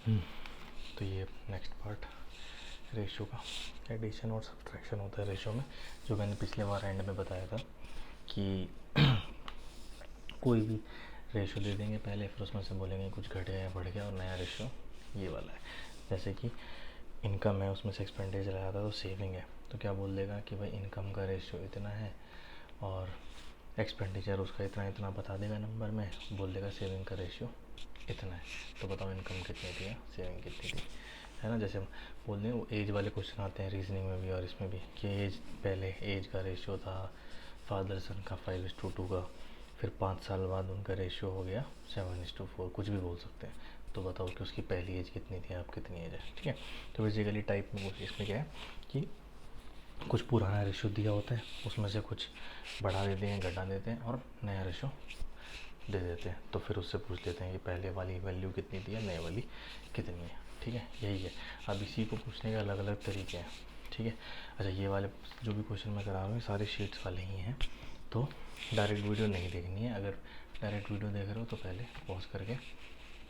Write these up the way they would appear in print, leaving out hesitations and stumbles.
हम्म, तो ये next part ratio का एडिशन और सब्ट्रैक्शन होता है रेशियो में, जो मैंने पिछले बार एंड में बताया था कि कोई भी रेशियो दे देंगे पहले, फिर उसमें से बोलेंगे कुछ घट गया या बढ़ गया, और नया रेशियो ये वाला है। जैसे कि इनकम है, उसमें से एक्सपेंडिचर आया था तो सेविंग है, तो क्या बोल देगा कि भाई इनकम का रेशियो इतना है और एक्सपेंडिचर उसका इतना इतना बता देगा नंबर में, बोल देगा सेविंग का रेशियो इतना है। तो बताओ इनकम कितनी थी या सेविंग कितनी थी, है ना। जैसे हम बोल रहे हैं वो एज वाले क्वेश्चन आते हैं रीजनिंग में भी और इसमें भी कि एज, पहले एज का रेशियो था फादर सन का 5:2 का, फिर 5 साल बाद उनका रेशियो हो गया 7:4, कुछ भी बोल सकते हैं। तो बताओ कि उसकी पहली एज कितनी थी, आप कितनी एज है, ठीक है। तो बेसिकली टाइप में इसमें क्या है कि कुछ पुराना रेशियो दिया होता है, उसमें से कुछ बढ़ा देते हैं, घटा देते हैं और नया रेशियो दे देते हैं। तो फिर उससे पूछ लेते हैं कि पहले वाली वैल्यू कितनी थी या नए वाली कितनी है, ठीक है। यही है। अब इसी को पूछने के अलग अलग तरीके हैं, ठीक है। अच्छा, ये वाले जो भी क्वेश्चन मैं करा रहा हूँ सारे शीट्स वाले ही हैं, तो डायरेक्ट वीडियो नहीं देखनी है। अगर डायरेक्ट वीडियो देख रहे हो तो पहले पॉज करके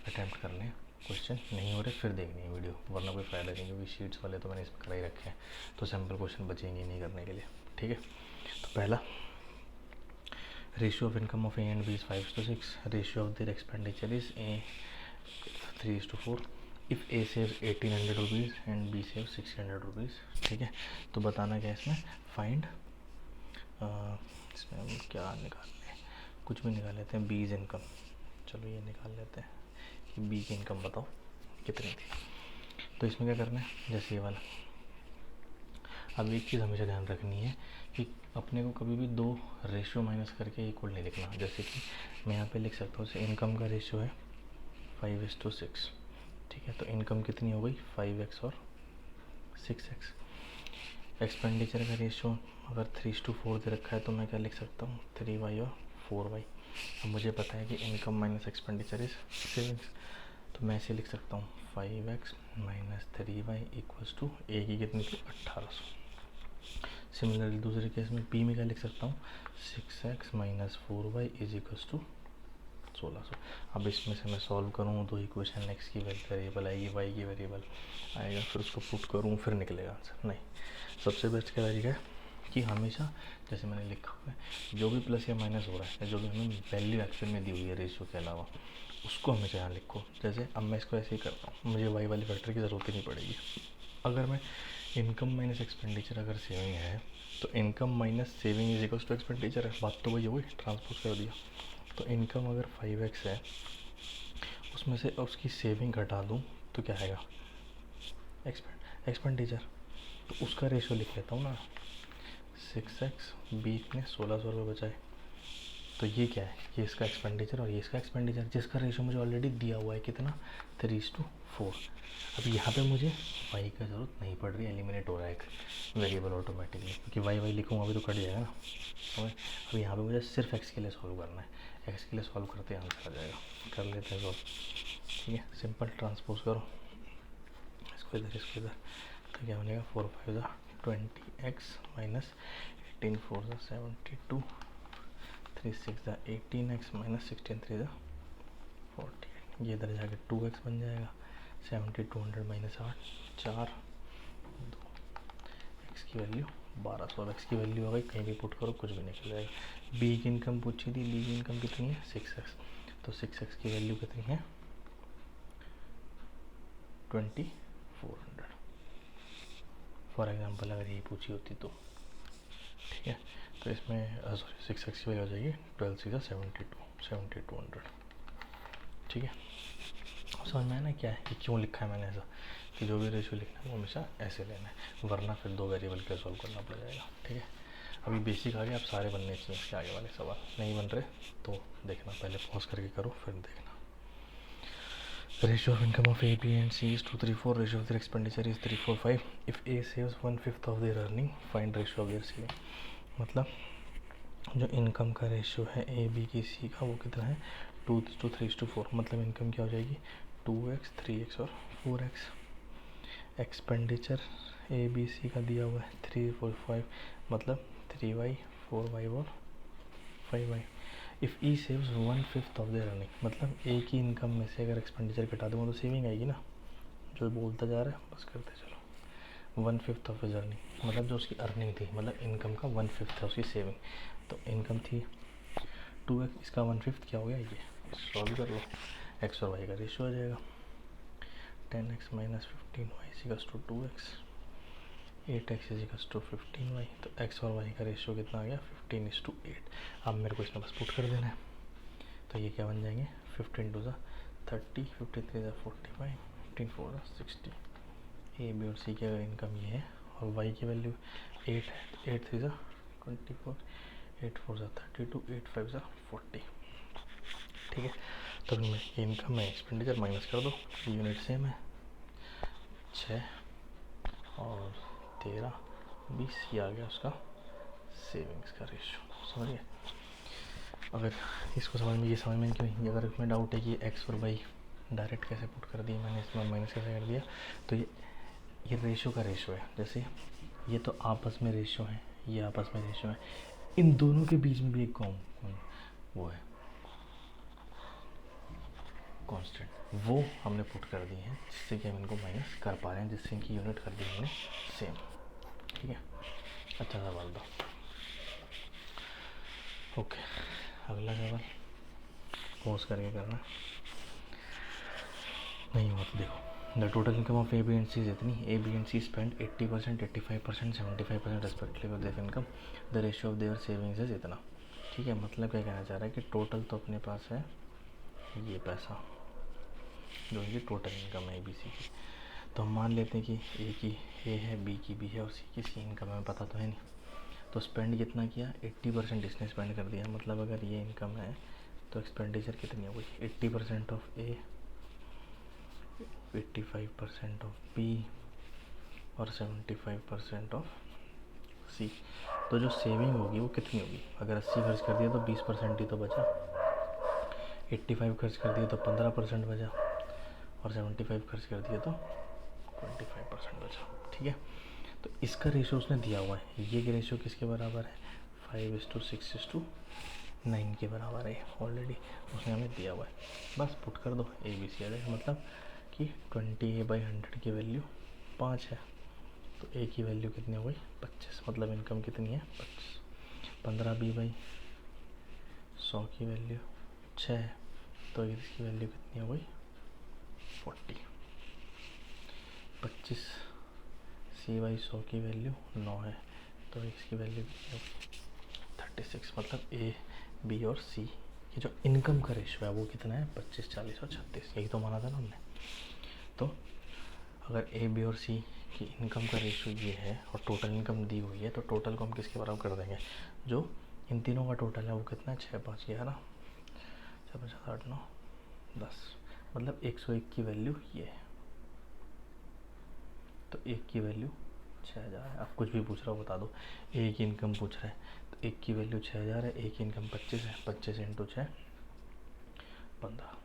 अटैम्प्ट कर लें, क्वेश्चन नहीं हो रहे फिर देखनी है वीडियो, वरना कोई फ़ायदा नहीं, क्योंकि शीट्स वाले तो मैंने इसमें करा ही रखे हैं, तो सिंपल क्वेश्चन बचेंगे नहीं करने के लिए, ठीक है। तो पहला, ratio of income of A and B is 5:6, ratio of their expenditure is A 3:4, if A saves 1800 rupees and B saves 1600 rupees, ठीक है। तो बताना क्या है इसमें, फाइंड, इसमें हम क्या निकाल लें, कुछ भी निकाल लेते हैं, बी इज़ इनकम, चलो ये निकाल लेते हैं कि बी की इनकम बताओ कितनी थी। तो इसमें क्या करना है, जैसे ये वाला, अब एक चीज़ हमेशा ध्यान रखनी है कि अपने को कभी भी दो रेशियो माइनस करके इक्वल नहीं लिखना। जैसे कि मैं यहाँ पे लिख सकता हूँ, जैसे इनकम का रेशियो है 5:6, ठीक है। तो इनकम कितनी हो गई 5x और 6x। एक्सपेंडिचर का रेशियो अगर 3:4 दे रखा है तो मैं क्या लिख सकता हूँ 3y और 4y। अब मुझे पता है कि income minus expenditure is savings, तो मैं इसे लिख सकता हूँ 5x minus 3y equals to ए की कितनी थी 1800। सिमिलरली दूसरे केस में पी में क्या लिख सकता हूँ 6x minus 4y is equals to 1600। अब इसमें से मैं सॉल्व करूँ तो इक्वेशन एक्स की वेरिएबल आएगी, वाई की वेरिएबल आएगा, फिर उसको पुट करूँ फिर निकलेगा आंसर। नहीं, सबसे बेस्ट क्या तरीका है कि हमेशा जैसे मैंने लिखा हुआ है जो भी प्लस या माइनस हो रहा है, जो भी हमें वैल्यू एक्चुअल में दी हुई है रेशियो के अलावा, उसको हमेशा यहाँ लिखो। जैसे अब मैं इसको ऐसे ही करता हूँ, मुझे वाई वाली फैक्टर की ज़रूरत ही नहीं पड़ेगी। अगर मैं इनकम माइनस एक्सपेंडिचर अगर सेविंग है तो income minus saving is equals to expenditure है, बात तो वही हो गई, ट्रांसपोज कर दिया। तो इनकम अगर 5x है, उसमें से उसकी सेविंग घटा दूँ तो क्या आएगा एक्सपेंडिचर, तो उसका रेशियो लिख लेता हूँ ना 6x, बीच में 1600 रुपये बचाए। तो ये क्या है, ये इसका एक्सपेंडिचर और ये इसका एक्सपेंडिचर, जिसका रेशियो मुझे ऑलरेडी दिया हुआ है कितना 3:4। अब यहाँ पे मुझे वाई का ज़रूरत नहीं पड़ रही, एलिमिनेट हो रहा है एक वेरिएबल ऑटोमेटिकली, क्योंकि वाई वाई लिखूँगा अभी तो कट जाएगा ना। अब यहाँ पे मुझे सिर्फ एक्स के लिए सॉल्व करना है, एक्स के लिए सॉल्व करते आंसर आ जाएगा, कर लेते हैं सॉल्व, ठीक है। सिंपल ट्रांसपोज करो इसको इधर इसको इधर, तो क्या बनेगा 4×5 = 20x माइनस 18×4 = 72, 3×6 = 18x माइनस 16×3 = 48। ये इधर जाके 2x बन जाएगा, 7200 माइनस 8 4 2, एक्स की वैल्यू 1200। एक्स की वैल्यू आ गई, कहीं भी पुट करो कुछ भी निकल जाएगा। बी की इनकम पूछी थी, बी की इनकम कितनी है 6x, तो 6x की वैल्यू कितनी है 2400 फॉर एग्जांपल, अगर यही पूछी होती तो, ठीक है। तो इसमें सॉरी 6x की वैल्यू हो जाएगी 12×6 = 7200, ठीक है। समझ में आया ना क्या है कि क्यों लिखा है मैंने ऐसा, कि जो भी रेशियो लिखना है वो हमेशा ऐसे लेना है, वरना फिर दो वेरिएबल के सॉल्व करना पड़ जाएगा, ठीक है। अभी बेसिक आ गया, अब सारे बनने चाहिए इसके आगे वाले सवाल, नहीं बन रहे तो देखना, पहले पॉज करके करो फिर देखना। Ratio of income of A, B and C is 2:3:4. Ratio of their expenditure is 3:4:5. If A saves 1/5 of their earning, find ratio of their saving. मतलब जो इनकम का रेशियो है ए बी की सी का वो कितना है 2:3:4, मतलब इनकम क्या हो जाएगी 2x 3x और 4x। Expenditure A B C का दिया हुआ है 3:4:5, मतलब 3y 4y और 5y। If E saves 1/5 of their earning, मतलब ए की इनकम में से अगर एक्सपेंडिचर घटा दूँगा तो सेविंग आएगी ना, जो बोलता जा रहा है बस करते चलो। 1/5 ऑफ हिज अर्निंग मतलब जो उसकी अर्निंग थी, मतलब इनकम का 1/5 है उसकी सेविंग। तो इनकम थी 2x, इसका 1/5 क्या हो गया, ये सॉल्व कर लो, x और y का रेशियो आ जाएगा। 10x minus 15y equals to 2x, 8x equals to 15y। तो x और y का रेशियो कितना आ गया, 15:8। अब मेरे को इसमें बस पुट कर देना है। तो ये क्या बन जाएंगे, 15 2 30, 53 45, 15 4 60। ए बी और सी की इनकम ये है, और y की वैल्यू 8 है। 8 3 24, 8 4 32, 8 5 40। ठीक है, तो मैं इनकम में एक्सपेंडिचर माइनस कर दो, यूनिट सेम है, 6 और 13 20, ये आ गया उसका सेविंग्स का रेशियो। समझिए, अगर इसको समझ में, ये समझ में क्यों, अगर इसमें डाउट है कि एक्स और वाई डायरेक्ट कैसे पुट कर दिए मैंने, इसमें माइनस कैसे कर दिया, तो ये रेशियो का रेशियो है। जैसे ये तो आपस में रेशियो है, ये आपस में रेशियो है, इन दोनों के बीच में भी एक वो है कांस्टेंट, वो हमने पुट कर दिए हैं, जिससे कि हम इनको माइनस कर पा रहे हैं, जिससे इनकी यूनिट कर दी हमने सेम। ठीक है, अच्छा सवाल दो। ओके, अगला सवाल पॉज करके करना, नहीं हुआ तो देखो। The total income of A B and C is इतनी, A B and C spend 80%, 85%, 75% respectively of their income, the ratio of their savings is इतना। ठीक है, मतलब क्या कहना चाह रहा है कि टोटल तो अपने पास है ये पैसा, जो ये टोटल इनकम है ए बी सी की। तो हम मान लेते हैं कि ए की ए है, बी की बी है, और सी की सी इनकम हमें पता तो है नहीं। तो स्पेंड कितना किया, 80% इसने स्पेंड कर दिया। मतलब अगर ये इनकम है तो एक्सपेंडिचर कितनी हो गई, 80% ऑफ ए, 85% ऑफ बी और 75% ऑफ सी। तो जो सेविंग होगी वो कितनी होगी, अगर 80 खर्च कर दिया तो 20% ही तो बचा, 85 खर्च कर दिया तो 15% बचा, और 75 खर्च कर दिया तो 25% बचा। ठीक है, तो इसका रेशियो उसने दिया हुआ है, ये रेशियो किसके बराबर है, 5:6:9 के बराबर है, ऑलरेडी उसने हमें दिया हुआ है। बस पुट कर दो, ए बी सी आ जाएगा। मतलब कि 20/100 की वैल्यू 5 है, तो ए की वैल्यू कितनी हो गई, 25। मतलब इनकम कितनी है, 25। 15b/100 की वैल्यू 6 है, तो इसकी वैल्यू कितनी हो गई, 40। 25c/100 की वैल्यू 9 है, तो इसकी वैल्यू कितनी होगी, 36। मतलब ए बी और सी की जो इनकम का रेशियो है वो कितना है, 25, 40 और 36। यही तो माना था ना हमने। तो अगर ए बी और सी की इनकम का रेशियो ये है और टोटल इनकम दी हुई है, तो टोटल को हम किसके बराबर कर देंगे, जो इन तीनों का टोटल है वो कितना है, 6 5 11 6 5 7 8 9 10। मतलब 101 की वैल्यू ये है, तो एक की वैल्यू 6000 है। आप कुछ भी पूछ रहा हो बता दो, एक की इनकम पूछ रहा है, तो एक की वैल्यू 6000 है, एक की इनकम 25 है, 25 इंटू 6 15।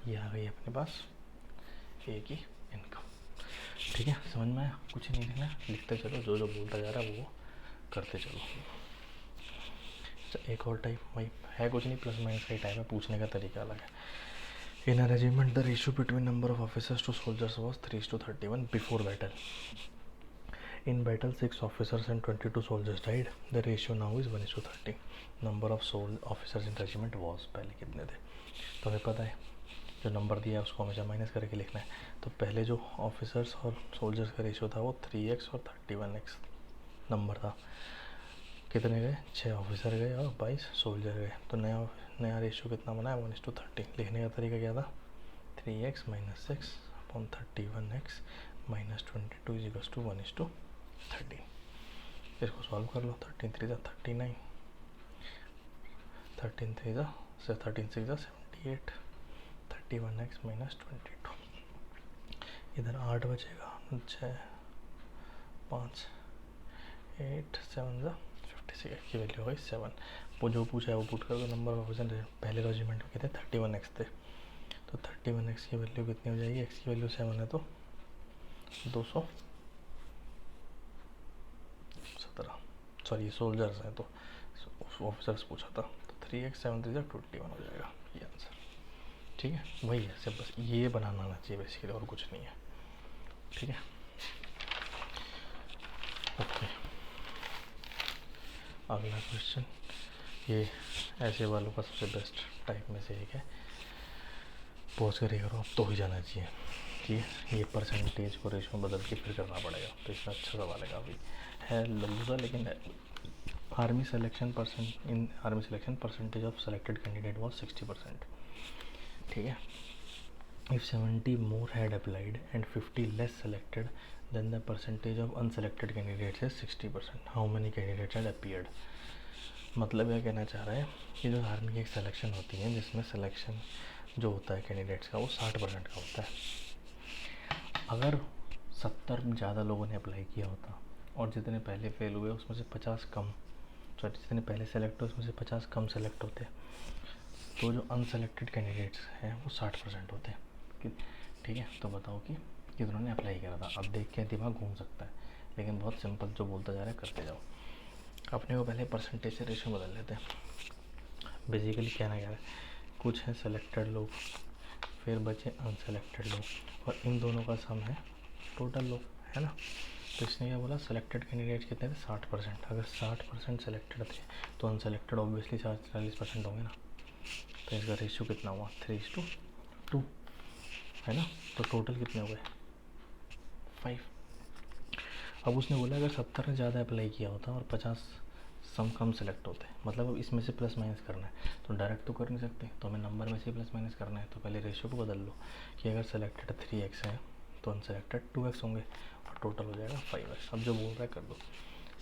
ये आ गई अपने पास ए की इनकम। ठीक है, समझ में आया, कुछ नहीं लिखना, लिखते चलो, जो जो बोलता जा रहा है वो करते चलो। अच्छा, एक और टाइप भाई है, कुछ नहीं, प्लस माइनस का ही टाइप है, पूछने का तरीका अलग है। In a regiment, the ratio between number of officers to soldiers was 3:31 before battle. In battle, 6 officers and 22 soldiers died. The ratio now is 1:30. Number of officers in regiment was, पहले कितने थे, तो हमें पता है जो नंबर दिया है उसको हमेशा माइनस करके लिखना है। तो पहले जो ऑफिसर्स और सोल्जर्स का रेशियो था वो 3x और 31x नंबर था। कितने गए, 6 ऑफिसर गए और 22 सोल्जर गए। तो नया रेशियो कितना बना है, 1:30। लिखने का तरीका क्या था, 3x - 6 upon 31x - 22 equals to 1:30। इसको सॉल्व कर लो, 13 3 39, 13 3 13 6 78, 31x - 22। इधर 8 बचेगा, 6 5 8 7 56 की वैल्यू हो गई 7। वो जो पूछा है वो पुट कर दो। नंबर ऑफ ऑफिसर पहले रेजिमेंट में कितने, 31x थे, तो 31x की वैल्यू कितनी हो जाएगी, x की वैल्यू 7 है तो 217। सॉरी सोल्जर्स हैं तो ऑफिसर्स पूछा था, तो 3x 7 3 21 हो जाएगा ये आंसर। ठीक। ठीक है, वही है सिर्फ, बस ये बनाना आना चाहिए बेसिकली, और कुछ नहीं है। ठीक है, ओके। अगला क्वेश्चन, ये ऐसे वालों का सबसे बेस्ट टाइप में से एक है। पॉज करके करो, अब तो ही जाना चाहिए। ठीक है, ये परसेंटेज को रेशो में बदल के फिर करना पड़ेगा, तो इसमें अच्छा सवाल है काफ़ी, है लंबा लेकिन है। Army selection percentage of selected candidate was 60%। ठीक है, if 70 more had applied and 50 less selected then the percentage of unselected candidates is 60%, how many candidates had appeared. मतलब यह कहना चाह रहा है कि जो आर्मी की एक सिलेक्शन होती है, जिसमें सिलेक्शन जो होता है कैंडिडेट्स का, वो 60% का होता है। अगर 70 ज़्यादा लोगों ने अप्लाई किया होता और जितने पहले फेल हुए उसमें से 50 कम, सॉरी जितने पहले सेलेक्ट हुए उसमें से 50 कम सेलेक्ट होते, तो जो अनसेलेक्टेड कैंडिडेट्स हैं वो 60% होते हैं। ठीक है, तो बताओ कि कितनों ने अप्लाई करा था। अब देख के दिमाग घूम सकता है, लेकिन बहुत सिंपल जो बोलता जा रहा है करते जाओ। अपने को पहले परसेंटेज से रेशो बदल लेते हैं। बेसिकली कहना क्या है, कुछ है सेलेक्टेड लोग, फिर बचे अनसेलेक्टेड लोग, और इन दोनों का सम है टोटल लोग, है ना। तो इसने क्या बोला, सेलेक्टेड कैंडिडेट्स कितने थे, 60%। अगर 60% सेलेक्टेड थे तो अनसेलेक्टेड ऑब्वियसली 40% होंगे ना। तो इसका रेशियो कितना हुआ, 3:2, है ना। तो टोटल कितने हो गए, 5। अब उसने बोला अगर 70 ने ज़्यादा अप्लाई किया होता और 50 सम कम सेलेक्ट होते, मतलब अब इसमें से प्लस माइनस करना है, तो डायरेक्ट तो कर नहीं सकते, तो हमें नंबर में से प्लस माइनस करना है। तो पहले रेशियो को बदल लो कि अगर सेलेक्टेड 3x है तो अनसेलेक्टेड 2x होंगे, और टोटल हो जाएगा 5x। अब जो बोल रहा है कर दो।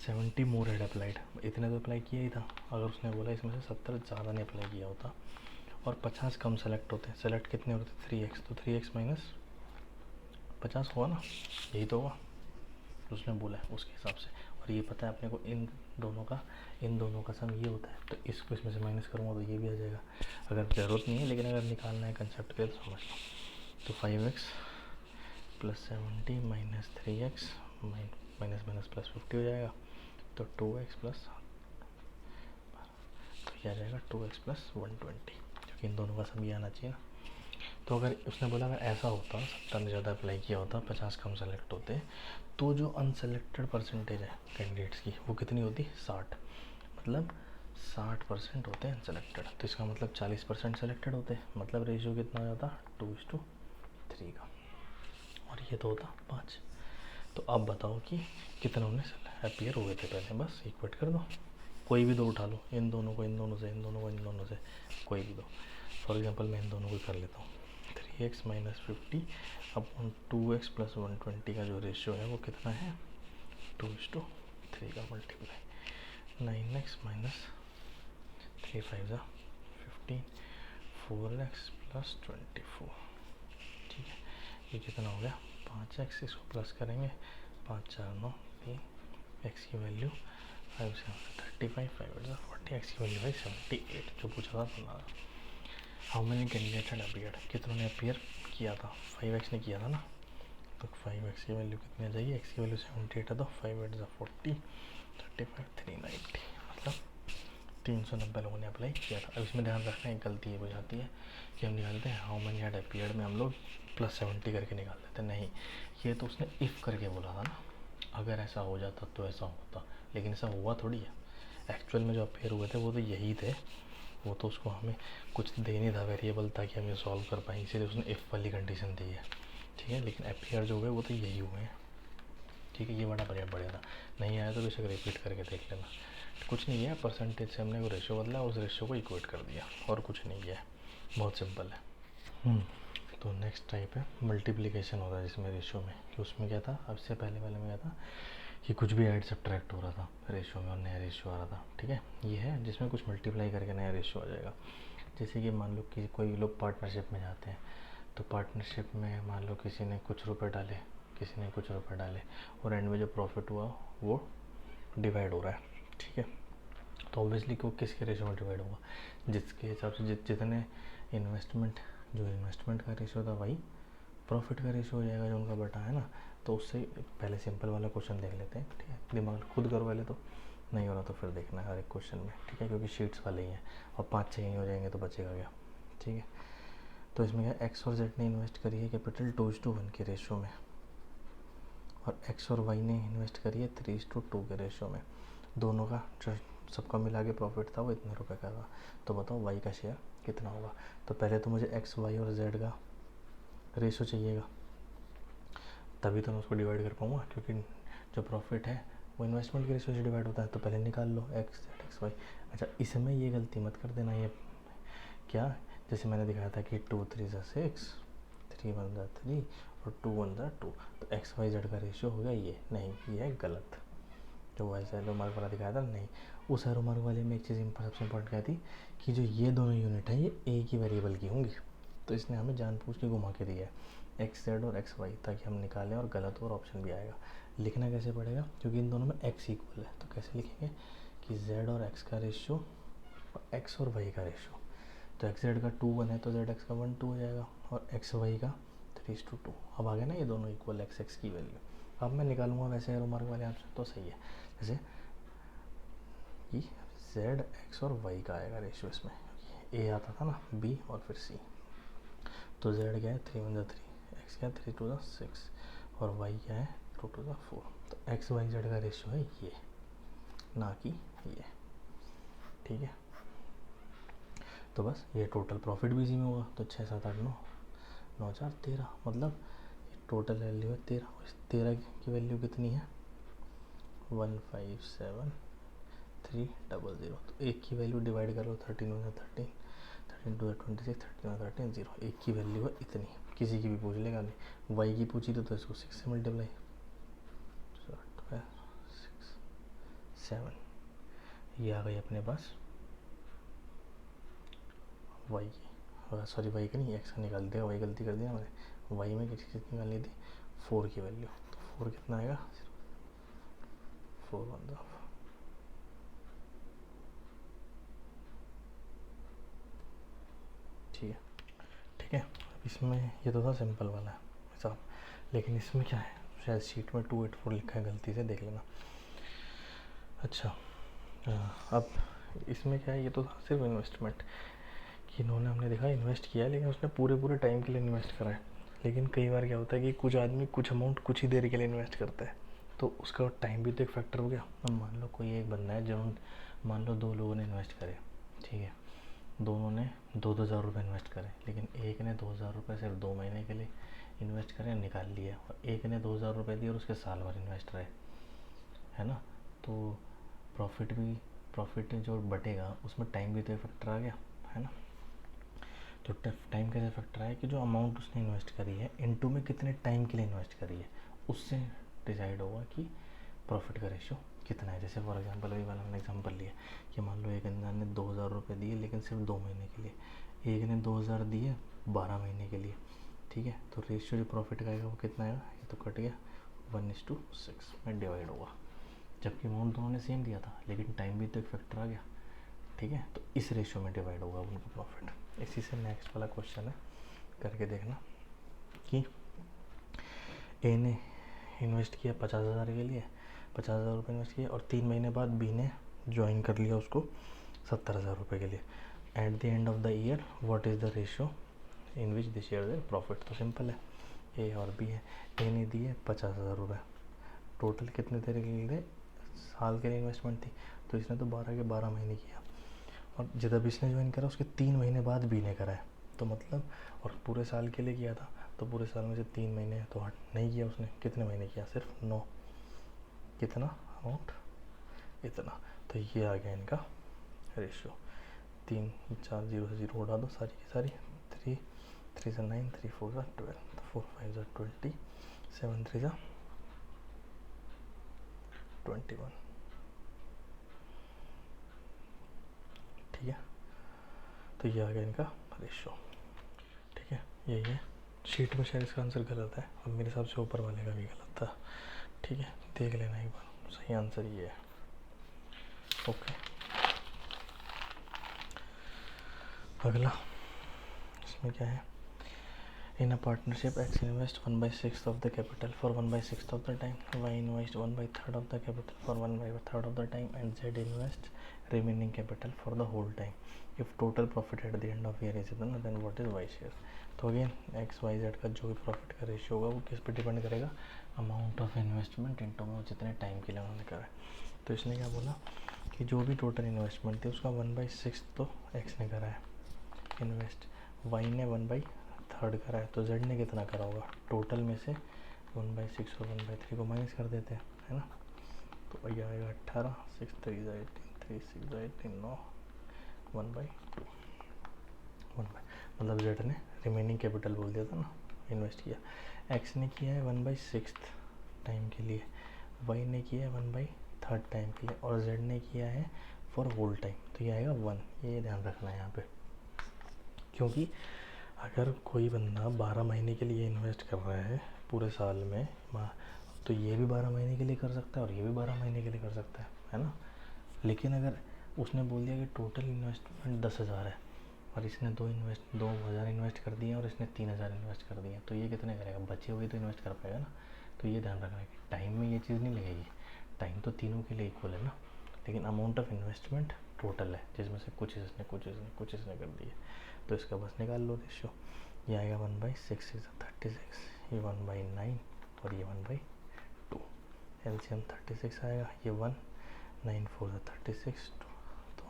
70 मोर हैड अप्लाइड, इतने तो अप्लाई किया ही था। अगर उसने बोला इसमें से 70 ज़्यादा ने अप्लाई किया होता और 50 कम सेलेक्ट होते, सेलेक्ट कितने होते, 3x, तो 3x माइनस 50 हुआ ना, यही तो हुआ उसने बोला है उसके हिसाब से। और ये पता है अपने को इन दोनों का सम ये होता है, तो इसको इसमें से माइनस करूँगा तो ये भी आ जाएगा। अगर ज़रूरत नहीं है, लेकिन अगर निकालना है कंसेप्ट के तो समझ लो। तो 5x + 70 - 3x माइनस प्लस 50 हो जाएगा, तो 2x प्लस, तो ये आ जाएगा 2x + 120, क्योंकि इन दोनों का सम ये आना चाहिए ना। तो अगर उसने बोला अगर ऐसा होता, 70 ने ज़्यादा अप्लाई किया होता, 50 कम सेलेक्ट होते, तो जो अनसेलेक्टेड परसेंटेज है कैंडिडेट्स की वो कितनी होती, 60। मतलब 60% होते हैं अनसेलेक्टेड, तो इसका मतलब 40% सेलेक्टेड होते, मतलब रेशियो कितना हो जाता, 2:3 का, और ये तो होता 5। तो अब बताओ कि कितनों ने अपीयर हुए थे पहले, बस इक्वेट कर दो, कोई भी दो उठा लो, इन दोनों को इन दोनों से, इन दोनों को इन दोनों से, कोई भी दो। फॉर एग्जांपल मैं इन दोनों को कर लेता हूँ, 3x - 50 अपॉन 2x + 120 का जो रेशियो है वो कितना है, 2:3 का मल्टीप्लाई 9x - 3 × 5 = 15, 4x + 24। ठीक है, ये कितना हो गया, 5x, इसको प्लस करेंगे, 5 × 4 = 9, 3, x की वैल्यू 5 से 35, 5 × 40, x की वैल्यू है 78, जो पूछा था सुना। How many candidate had appeared, कितनों ने अपीयर किया था, 5x ने किया था ना, तो 5x की वैल्यू कितनी आ जाएगी, x की वैल्यू 78 है, तो 5 × 40, 35, 390, मतलब 390 लोगों ने अप्लाई किया था। अब इसमें ध्यान रखना एक गलती ये हो जाती है कि हम निकालते हैं हाउ मेनी हैड अपीयर्ड में हम लोग +70 करके निकाल देते हैं, नहीं, ये तो उसने इफ़ करके बोला था ना, अगर ऐसा हो जाता तो ऐसा होता, लेकिन ऐसा हुआ थोड़ी है। एक्चुअल में जो अपीयर हुए थे वो तो यही थे, वो तो उसको हमें कुछ दे नहीं था वेरिएबल ताकि हम ये सॉल्व कर पाएँ, इसीलिए उसने इफ़ वाली कंडीशन दी है। ठीक है, लेकिन अपीयर जो हुए वो तो यही हुए हैं। ठीक है, ये बड़ा बढ़िया था, नहीं आया तो बेशक रिपीट करके देख लेना। कुछ नहीं है, परसेंटेज से हमने वो रेशियो बदला, उस रेशियो को इक्वेट कर दिया, और कुछ नहीं है, बहुत सिंपल है। तो नेक्स्ट टाइप है मल्टीप्लिकेशन होता है जिसमें रेशियो में, कि उसमें क्या था, अब से पहले वाले में क्या था कि कुछ भी ऐड सब्ट्रैक्ट हो रहा था रेशियो में और नया रेशियो आ रहा था। ठीक है, ये है जिसमें कुछ मल्टीप्लाई करके नया रेशियो आ जाएगा। जैसे कि मान लो कि कोई लोग पार्टनरशिप में जाते हैं, तो पार्टनरशिप में मान लो किसी ने कुछ रुपए डाले, किसी ने कुछ रुपए डाले, और एंड में जो प्रॉफिट हुआ वो डिवाइड हो रहा है। ठीक है, तो ऑब्वियसली वो किसके रेशियो में डिवाइड होगा, जिसके हिसाब से जितने इन्वेस्टमेंट का रेशियो था वही प्रॉफिट का रेशियो हो जाएगा जो उनका बटा है ना। तो उससे पहले सिंपल वाला क्वेश्चन देख लेते हैं। ठीक है, दिमाग खुद करो पहले, तो नहीं हो रहा तो फिर देखना है हर एक क्वेश्चन में। ठीक है, क्योंकि शीट्स वाले ही हैं और 5-6 ही हो जाएंगे तो बचेगा क्या। ठीक है, तो इसमें क्या एक्स और जेड ने इन्वेस्ट करी है कैपिटल 2:1 के रेशो में, और एक्स और वाई ने इन्वेस्ट करी है 3:2 के रेशो में। दोनों का जो सबका मिला के प्रॉफिट था वो इतने रुपए का था। तो बताओ वाई का शेयर कितना होगा। तो पहले तो मुझे एक्स वाई और जेड का रेशो चाहिएगा, तभी तो मैं उसको डिवाइड कर पाऊँगा, क्योंकि जो प्रॉफिट है वो इन्वेस्टमेंट के रेशो से डिवाइड होता है। तो पहले निकाल लो एक्स जेड एक्स वाई। अच्छा, इसमें ये गलती मत कर देना, ये क्या जैसे मैंने दिखाया था कि 2 3 ज़ा 6, 3 1 ज़ा 3 और 2 1 ज़ा 2, तो एक्स वाई जेड का रेशियो हो गया ये। नहीं, ये है गलत। जो वैसे एरो मार्क वाला दिखाया था, नहीं, उस एरो मार्क वाले में एक चीज़ सबसे इम्पोर्टेंट क्या थी कि जो ये दोनों यूनिट हैं ये एक ही वेरिएबल की होंगी। तो इसने हमें जानबूझ के घुमा के दिया है एक्स जेड और एक्स वाई, ताकि हम निकालें और गलत और ऑप्शन भी आएगा। लिखना कैसे पड़ेगा, क्योंकि इन दोनों में एक्स इक्वल है, तो कैसे लिखेंगे कि जेड और एक्स का रेशियो और एक्स और वाई का रेशियो। तो एक्स जेड का 2:1 है तो जेड एक्स का 1:2 हो जाएगा, और एक्स वाई का 3:2। अब आ गया ना ये दोनों इक्वल एक्स एक्स की वैल्यू। अब मैं निकालूंगा वैसे एरो मार्क वाले आंसर तो सही है, जैसे कि जेड एक्स और वाई का आएगा रेशियो। इसमें ए आता था ना, बी और फिर सी। तो जेड क्या है 3 1 ज़ा 3, एक्स क्या है 3 2 ज़ा 6, और वाई क्या है 2 2 ज़ा 4। तो एक्स वाई जेड का रेशियो है ये, ना कि ये। ठीक है, तो बस ये टोटल प्रॉफिट भी इसी में होगा। तो 6 7 8 9 9 4 13, मतलब टोटल वैल्यू है 13। इस 13 की वैल्यू कितनी है 157,300। तो एक की वैल्यू डिवाइड कर लो, 13 1 13, 13 2 26, 13 13 0। एक की वैल्यू है इतनी, किसी की भी पूछ लेगा। नहीं, वाई की पूछी तो इसको 6 से मल्टीप्लाई, 12 6 7, ये आ गई अपने पास वाई की, सॉरी वाई का नहीं एक्स का निकाल दिया, वाई गलती कर दी ना मैंने। वाई में किसी चीज़ निकालनी थी 4 की वैल्यू, तो 4 कितना आएगा 4 1 ठीक है। ठीक है, इसमें ये तो था सिंपल वाला हिसाब, लेकिन इसमें क्या है, शायद शीट में 284 लिखा है, गलती से देख लेना। अच्छा, अब इसमें क्या है, ये तो था सिर्फ इन्वेस्टमेंट कि इन्होंने, हमने देखा इन्वेस्ट किया है, लेकिन उसने पूरे पूरे टाइम के लिए इन्वेस्ट करा है। लेकिन कई बार क्या होता है कि कुछ आदमी कुछ अमाउंट कुछ ही देर के लिए इन्वेस्ट करता है, तो उसका टाइम भी तो एक फैक्टर हो गया। अब मान लो कोई एक बंदा है, जो मान लो 2 लोगों ने इन्वेस्ट करे, ठीक है, दोनों ने 2,000 रुपये इन्वेस्ट करे, लेकिन एक ने 2,000 रुपये सिर्फ 2 महीने के लिए इन्वेस्ट करें निकाल लिए, और एक ने 2,000 रुपये दिए और उसके साल भर इन्वेस्ट रहे, है ना। तो प्रॉफिट जो बटेगा उसमें टाइम भी तो एक फैक्टर आ गया, है ना। तो टाइम कैसे फैक्टर है कि जो अमाउंट उसने इन्वेस्ट करी है इनटू में कितने टाइम के लिए इन्वेस्ट करी है, उससे डिसाइड होगा कि प्रॉफिट का रेशियो कितना है। जैसे फॉर एग्जांपल अभी वाला मैंने एग्जांपल लिया कि मान लो एक इंसान ने 2,000 रुपये दिए लेकिन सिर्फ 2 महीने के लिए, एक ने 2,000 दिए 12 महीने के लिए, ठीक है। तो रेशियो जो प्रॉफिट का आएगा वो कितना आएगा, ये तो कट गया 1:6 में डिवाइड होगा, जबकि अमाउंट दोनों ने सेम दिया था लेकिन टाइम भी तो एक फैक्टर आ गया, ठीक है। तो इस रेशियो में डिवाइड होगा उनका प्रॉफिट। इसी से नेक्स्ट वाला क्वेश्चन है, करके देखना कि ए ने इन्वेस्ट किया 50,000 के लिए, 50,000 रुपये इन्वेस्ट किए, और 3 महीने बाद बी ने ज्वाइन कर लिया उसको 70,000 रुपये के लिए। Eight the end of the year what is the ratio in which they share their profit. तो सिंपल है, ए और बी है। ए ने दिए 50,000 रुपये, टोटल कितने देर के लिए, साल के लिए इन्वेस्टमेंट थी, तो इसने तो 12 के 12 महीने किया, और जब इसने ज्वाइन करा उसके 3 महीने बाद बी ने करा है, तो मतलब, और पूरे साल के लिए किया था, तो पूरे साल में से 3 महीने तो नहीं किया उसने, कितने महीने किया, सिर्फ 9, कितना अमाउंट इतना। तो ये आ गया इनका रेशियो। 3 4 0 से 0 उड़ा दो सारी की सारी, 3 3 से 9, 3 4 से 12, तो 4 5 से 20, 7 3 से 21, ठीक है। तो ये आ गया इनका रेशियो, ठीक है। यही है, शीट में शायद इसका आंसर गलत है, और मेरे हिसाब से ऊपर वाले का भी गलत था, ठीक है। देख लेना एक बार, सही आंसर ये है। ओके, अगला इसमें क्या है, In a partnership, X invests 1/6 of the capital for 1/6 of the time, Y invests 1/3 of the capital for 1/3 of the time, and Z invests remaining capital for the whole time. If total profit at the end of year is इतना, then what is Y share? तो again x Y Z का जो भी profit का ratio होगा वो किस पे डिपेंड करेगा, अमाउंट ऑफ इन्वेस्टमेंट इनटू में जितने टाइम के लिए उन्होंने करा है। तो इसने क्या बोला कि जो भी टोटल इन्वेस्टमेंट थी उसका 1/6 तो एक्स ने करा है इन्वेस्ट, वाई ने 1/3 करा है, तो जेड ने कितना करा होगा टोटल में से 1/6 और 1/3 को माइनस कर देते हैं, है ना। तो ये आएगा 18, 6 3 18, 3 6 18, 9 1/2 मतलब जेड ने रिमेनिंग कैपिटल बोल दिया था ना, इन्वेस्ट किया। एक्स ने किया है 1/6 टाइम के लिए, वाई ने किया है 1/3 टाइम के लिए, और जेड ने किया है फॉर होल टाइम। तो ये आएगा 1, ये ध्यान रखना है यहाँ पे, क्योंकि अगर कोई बंदा 12 महीने के लिए इन्वेस्ट कर रहा है पूरे साल में, तो ये भी 12 महीने के लिए कर सकता है और ये भी 12 महीने के लिए कर सकता है ना। लेकिन अगर उसने बोल दिया कि टोटल इन्वेस्टमेंट 10,000 है और इसने 2,000 इन्वेस्ट कर दिए और इसने 3,000 इन्वेस्ट कर दिए, तो ये कितने करेगा, बचे हुए तो इन्वेस्ट कर पाएगा ना। तो ये ध्यान रखना है कि टाइम में ये चीज़ नहीं लगेगी, टाइम तो तीनों के लिए इक्वल है ना, लेकिन अमाउंट ऑफ इन्वेस्टमेंट टोटल है जिसमें से कुछ इसने कर दिए। तो इसका बस निकाल लो रेशियो, ये आएगा 1/6 इज 36, ये 1/9 और ये 1/2, एलसीएम 36 आएगा, ये 1 9 4 36, तो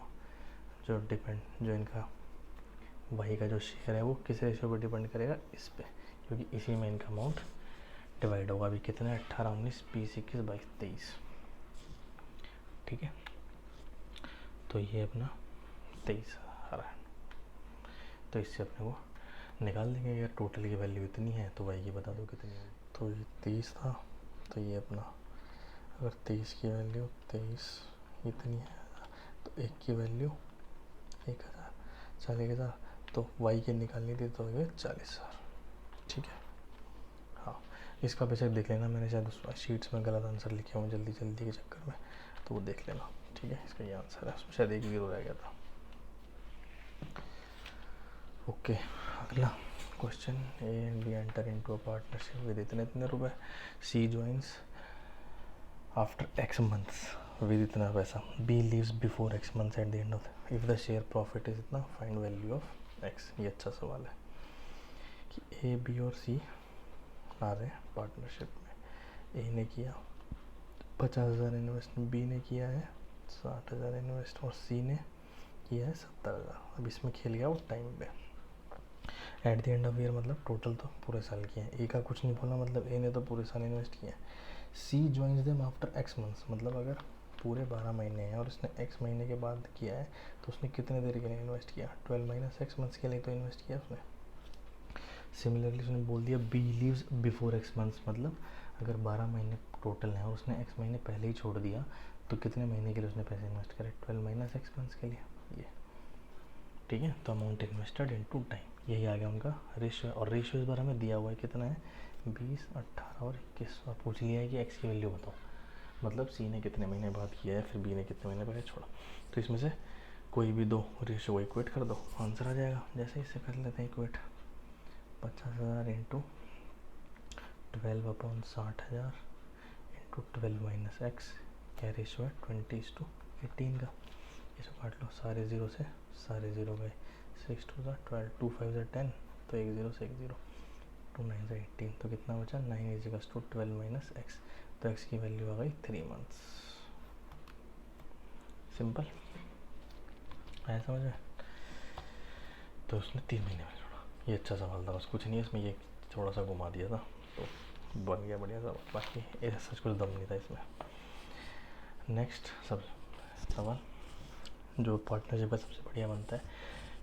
जो इनका वाई का जो शेयर है वो किस रेशियो पर डिपेंड करेगा, इस पे, क्योंकि इसी में इनका अमाउंट डिवाइड होगा। अभी कितने 18 19 20 21 22 23, ठीक है। तो ये अपना 23 आ रहा है, तो इससे अपने को निकाल देंगे। अगर टोटल की वैल्यू इतनी है तो वाई की बता दो कितनी है। तो ये 30 था, तो ये अपना अगर 23 की वैल्यू 23 इतनी है तो एक की वैल्यू 1,000, 40,000, तो वाई के निकालनी थी तो ये 40,000, ठीक है। हाँ, इसका बेशक देख लेना, मैंने शायद उस शीट्स में गलत आंसर लिखे हुए जल्दी के चक्कर में, तो वो देख लेना, ठीक है। इसका ये आंसर है, उसमें शायद एक 0 रह गया था। ओके, अगला question, A and B enter into a partnership with इतने रुपए, C joins after X months with इतना पैसा, B leaves before X months at the end of, if the share profit is इतना, फाइंड वैल्यू ऑफ एक्स। ये अच्छा सवाल है कि ए बी और सी आ रहे हैं पार्टनरशिप में। ए ने किया 50,000 इन्वेस्ट, बी ने किया है 60,000 इन्वेस्ट और सी ने किया है 70,000। अब इसमें खेल गया वो टाइम पे, eight the end of year मतलब टोटल तो पूरे साल किए हैं। ए का कुछ नहीं बोला, मतलब ए ने तो पूरे साल इन्वेस्ट किया है। C joins them after X months, मतलब अगर पूरे 12 महीने हैं और उसने एक्स महीने के बाद किया है तो उसने कितने देर के लिए इन्वेस्ट किया, 12 माइनस एक्स मंथ्स के लिए तो इन्वेस्ट किया उसने। सिमिलरली उसने बोल दिया B leaves before X months, मतलब अगर 12 महीने टोटल हैं और उसने एक्स महीने पहले ही छोड़ दिया तो कितने महीने के लिए उसने पैसे इन्वेस्ट करे, 12 माइनस एक्स मंथ्स के लिए, ये ठीक है। तो अमाउंट इन्वेस्टेड इनटू टाइम, यही आ गया उनका रेशियो। और रेशियो इस बार हमें दिया हुआ है कितना है, 20 18 और 21, और पूछ लिया है कि एक्स की वैल्यू बताओ, मतलब सी ने कितने महीने बाद किया है, फिर बी ने कितने महीने पहले छोड़ा। तो इसमें से कोई भी दो रेशियो को इक्वेट कर दो, आंसर आ जाएगा। जैसे इससे कर लेते हैं equate, 50,000 into 12/60,000 into 12 minus x, क्या रेशियो है 20:18 का। इसको काट लो, सारे ज़ीरो से सारे ज़ीरो गए, 6 2 12, 2 5 10, तो एक ज़ीरो से एक ज़ीरो, 2 9 18, तो कितना बचा 9 इजिकल्स टू 12 माइनस एक्स, तो एक्स की वैल्यू आ गई 3 मंथ्स। सिंपल आया समझ में। तो उसने 3 महीने में छोड़ा, ये अच्छा सवाल था, बस कुछ नहीं है इसमें, ये थोड़ा सा घुमा दिया था तो बन गया बढ़िया सवाल, बाकी ऐसा सच कुछ दम नहीं था इसमें। नेक्स्ट सब सवाल जो पार्टनरशिप का सबसे बढ़िया बनता है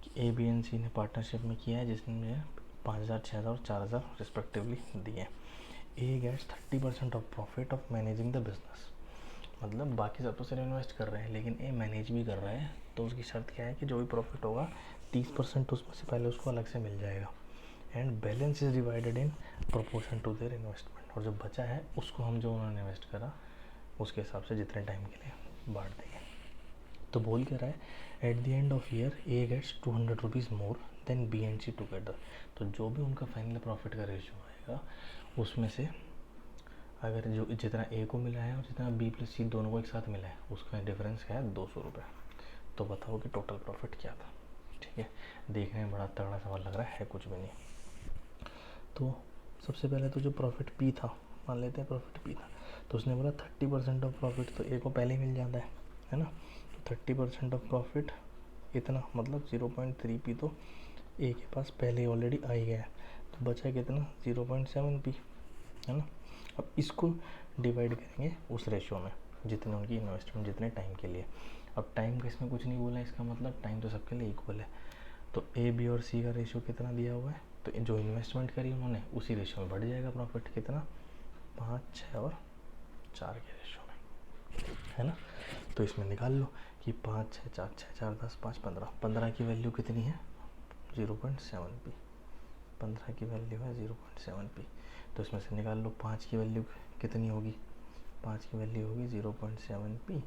कि ए बी एंड सी ने पार्टनरशिप में किया है जिसमें 5,000 6,000 और 4,000 रिस्पेक्टिवली दिए। A gets 30% of profit of managing the business, मतलब बाकी सब तो सिर्फ इन्वेस्ट कर रहे हैं लेकिन ए मैनेज भी कर रहे हैं, तो उसकी शर्त क्या है कि जो भी प्रॉफिट होगा 30% उसमें से पहले उसको अलग से मिल जाएगा। And balance is divided in proportion to their investment, और जो बचा है उसको हम जो उन्होंने इन्वेस्ट करा उसके हिसाब से जितने टाइम के लिए बांट देंगे। तो बोल क्या रहा है, at the end of year A gets 200 rupees more than B and C together. तो जो भी उनका फाइनल प्रॉफिट का रेशियो आएगा उसमें से अगर जो जितना ए को मिला है और जितना बी प्लस सी दोनों को एक साथ मिला है उसका डिफरेंस क्या है, 200 रुपये। तो बताओ कि टोटल प्रॉफिट क्या था। ठीक है, देखने में बड़ा तगड़ा सवाल लग रहा है कुछ भी नहीं। तो सबसे पहले तो जो प्रॉफिट पी था, मान लेते हैं प्रॉफिट पी था, तो उसने बोला 30% ऑफ प्रॉफिट तो ए को पहले ही मिल जाता है ना। तो 30% ऑफ प्रॉफिट इतना मतलब 0.3 पी तो ए के पास पहले ऑलरेडी आ ही गया है। तो बचा कितना, 0.7 पी, है ना। अब इसको डिवाइड करेंगे उस रेशियो में जितने उनकी इन्वेस्टमेंट जितने टाइम के लिए। अब टाइम का इसमें कुछ नहीं बोला, इसका मतलब टाइम तो सबके लिए इक्वल है। तो ए बी और सी का रेशियो कितना दिया हुआ है, तो जो इन्वेस्टमेंट करी उन्होंने उसी रेशियो में बढ़ जाएगा प्रॉफिट, कितना 5, 6 और 4 के रेशियो में, है ना। तो इसमें निकाल लो कि 5, 6, 4, 6, 4, 10, 5, 15, 15 की वैल्यू कितनी है, 0.7 पी। 15 की वैल्यू है 0.7 पी। तो इसमें से निकाल लो 5 की वैल्यू कितनी होगी, 5 की वैल्यू होगी 0.7 पी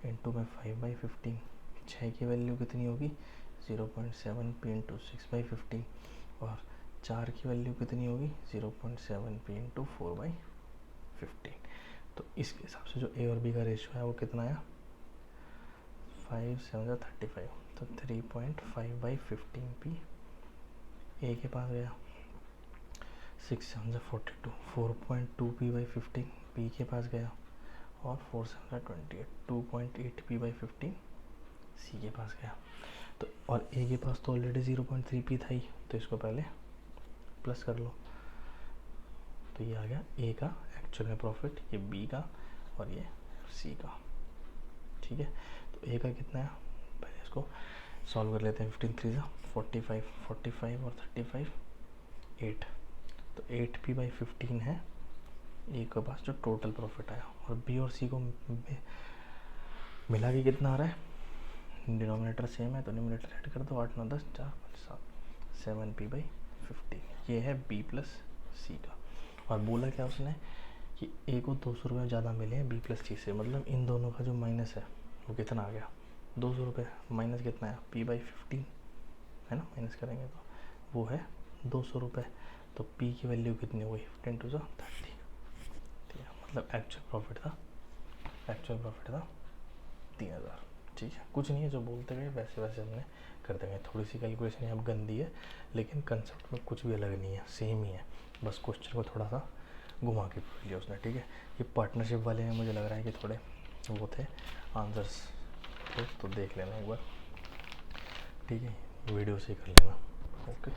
इंटू में 5/15। 6 की वैल्यू कितनी होगी, 0.7 पी इंटू 6/15। और 4 की वैल्यू कितनी होगी, 0.7 पी इंटू 4/15। तो इसके हिसाब से जो ए और बी का रेशियो है वो कितना आया, 5, 7, 35। तो 3.5/15 पी ए के पास गया। 6, 7, 42, 4.2 पी/15 बी के पास गया। और 4, 7, 28, 2.8 पी/15 सी के पास गया। तो और ए के पास तो ऑलरेडी 0.3 पी था ही, तो इसको पहले प्लस कर लो। तो ये आ गया ए का एक्चुअल में प्रॉफिट, ये बी का और ये सी का। ठीक है, तो ए का कितना है, पहले इसको सॉल्व कर लेते हैं। 15 3 45, 45 और 35 8। तो 8 पी/15 है ए के पास जो टोटल प्रॉफिट आया। और बी और सी को मिला के कितना आ रहा है, डिनोमिनेटर सेम है तो न्यूमरेटर ऐड कर दो। 8, 9, 10, 4, 5, 7, 7 पी/15। ये है बी प्लस सी का। और बोला क्या उसने कि ए को 200 रुपये ज़्यादा मिले हैं बी प्लस सी से, मतलब इन दोनों का जो माइनस है वो कितना आ गया, 200 रुपये। माइनस कितना है, पी/15, है ना, माइनस करेंगे तो वो है 200 रुपये। तो पी की वैल्यू कितनी हुई, 10 टू 30। ठीक है, मतलब एक्चुअल प्रॉफिट था 3000। ठीक है, कुछ नहीं है, जो बोलते गए वैसे वैसे हमने कर देंगे। थोड़ी सी कैलकुलेशन यहाँ गंदी है लेकिन कंसेप्ट में कुछ भी अलग नहीं है, सेम ही है, बस क्वेश्चन को थोड़ा सा घुमा के पूछ लिया उसने। ठीक है, ये पार्टनरशिप वाले में मुझे लग रहा है कि थोड़े वो थे आंसर्स थे, तो देख लेना एक बार। ठीक है, वीडियो से ही कर लेना। ओके।